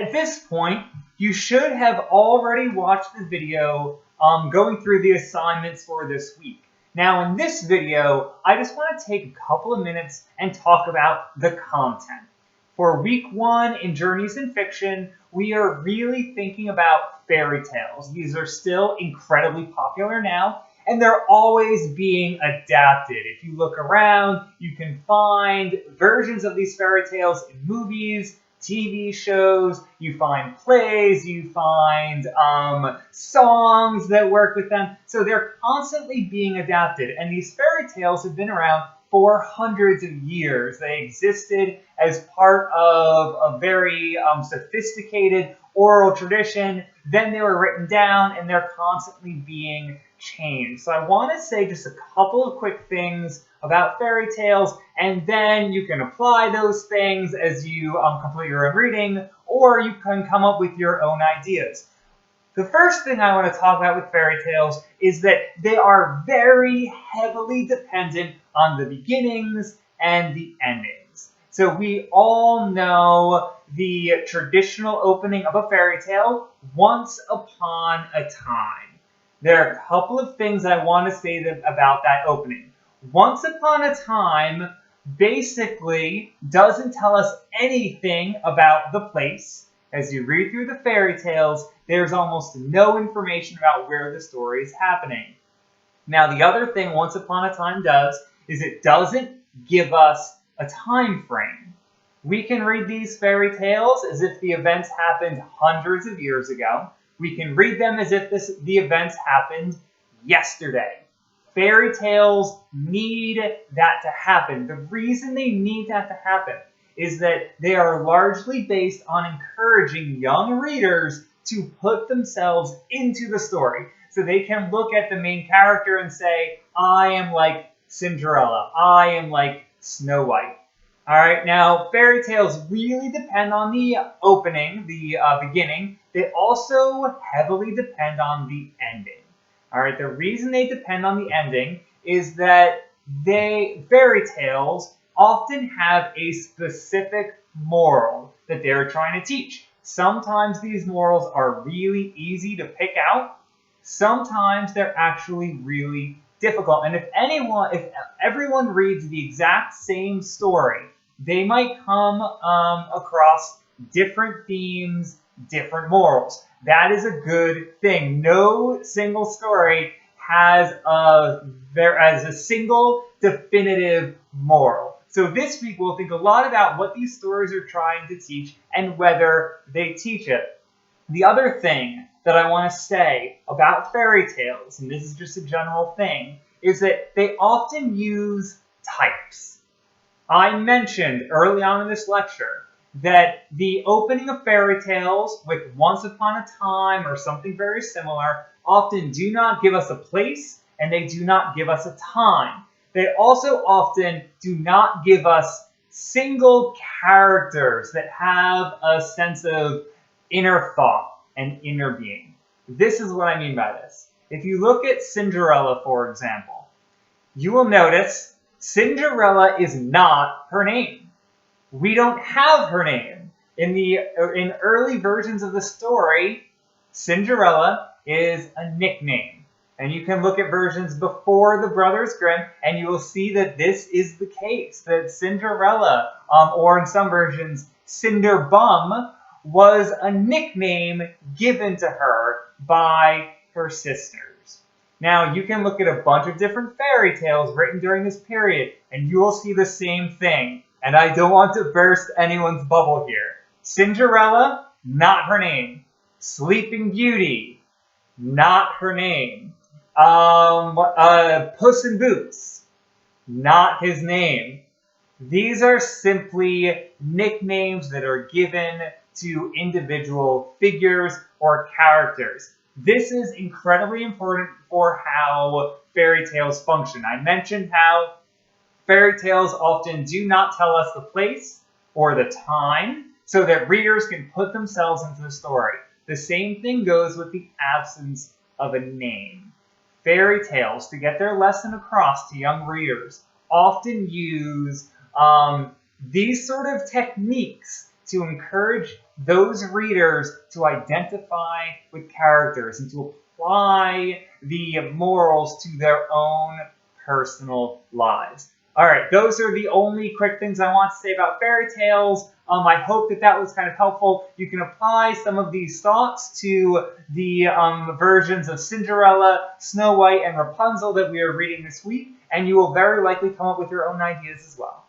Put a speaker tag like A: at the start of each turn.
A: At this point, you should have already watched the video going through the assignments for this week. Now, in this video, I just want to take a couple of minutes and talk about the content. For week 1 in Journeys in Fiction, we are really thinking about fairy tales. These are still incredibly popular now, and they're always being adapted. If you look around, you can find versions of these fairy tales in movies, TV shows, you find plays, you find songs that work with them. So they're constantly being adapted. And these fairy tales have been around for hundreds of years. They existed as part of a very sophisticated oral tradition. Then they were written down and they're constantly being changed. So I want to say just a couple of quick things about fairy tales, and then you can apply those things as you complete your own reading, or you can come up with your own ideas. The first thing I want to talk about with fairy tales is that they are very heavily dependent on the beginnings and the endings. So we all know the traditional opening of a fairy tale, once upon a time. There are a couple of things I want to say about that opening. Once upon a time basically doesn't tell us anything about the place. As you read through the fairy tales, there's almost no information about where the story is happening. Now, the other thing Once Upon a Time does is it doesn't give us a time frame. We can read these fairy tales as if the events happened hundreds of years ago. We can read them as if the events happened yesterday. Fairy tales need that to happen. The reason they need that to happen is that they are largely based on encouraging young readers to put themselves into the story. So they can look at the main character and say, I am like Cinderella. I am like Snow White. All right, now fairy tales really depend on the opening, the beginning. They also heavily depend on the ending. All right, the reason they depend on the ending is that fairy tales often have a specific moral that they're trying to teach. Sometimes these morals are really easy to pick out. Sometimes they're actually really difficult. And if everyone reads the exact same story, they might come across different themes, different morals. That is a good thing. No single story has a single definitive moral. So this week we'll think a lot about what these stories are trying to teach and whether they teach it. The other thing that I want to say about fairy tales, and this is just a general thing, is that they often use types. I mentioned early on in this lecture that the opening of fairy tales with Once Upon a Time or something very similar often do not give us a place and they do not give us a time. They also often do not give us single characters that have a sense of inner thought and inner being. This is what I mean by this. If you look at Cinderella, for example, you will notice Cinderella is not her name. We don't have her name. In early versions of the story, Cinderella is a nickname. And you can look at versions before the Brothers Grimm, and you will see that this is the case, that Cinderella, or in some versions, Cinderbum, was a nickname given to her by her sisters. Now, you can look at a bunch of different fairy tales written during this period, and you will see the same thing. And I don't want to burst anyone's bubble here. Cinderella, not her name. Sleeping Beauty, not her name. Puss in Boots, not his name. These are simply nicknames that are given to individual figures or characters. This is incredibly important for how fairy tales function. I mentioned how fairy tales often do not tell us the place or the time so that readers can put themselves into the story. The same thing goes with the absence of a name. Fairy tales, to get their lesson across to young readers, often use these sort of techniques to encourage those readers to identify with characters and to apply the morals to their own personal lives. All right, those are the only quick things I want to say about fairy tales. I hope that was kind of helpful. You can apply some of these thoughts to the versions of Cinderella, Snow White, and Rapunzel that we are reading this week, and you will very likely come up with your own ideas as well.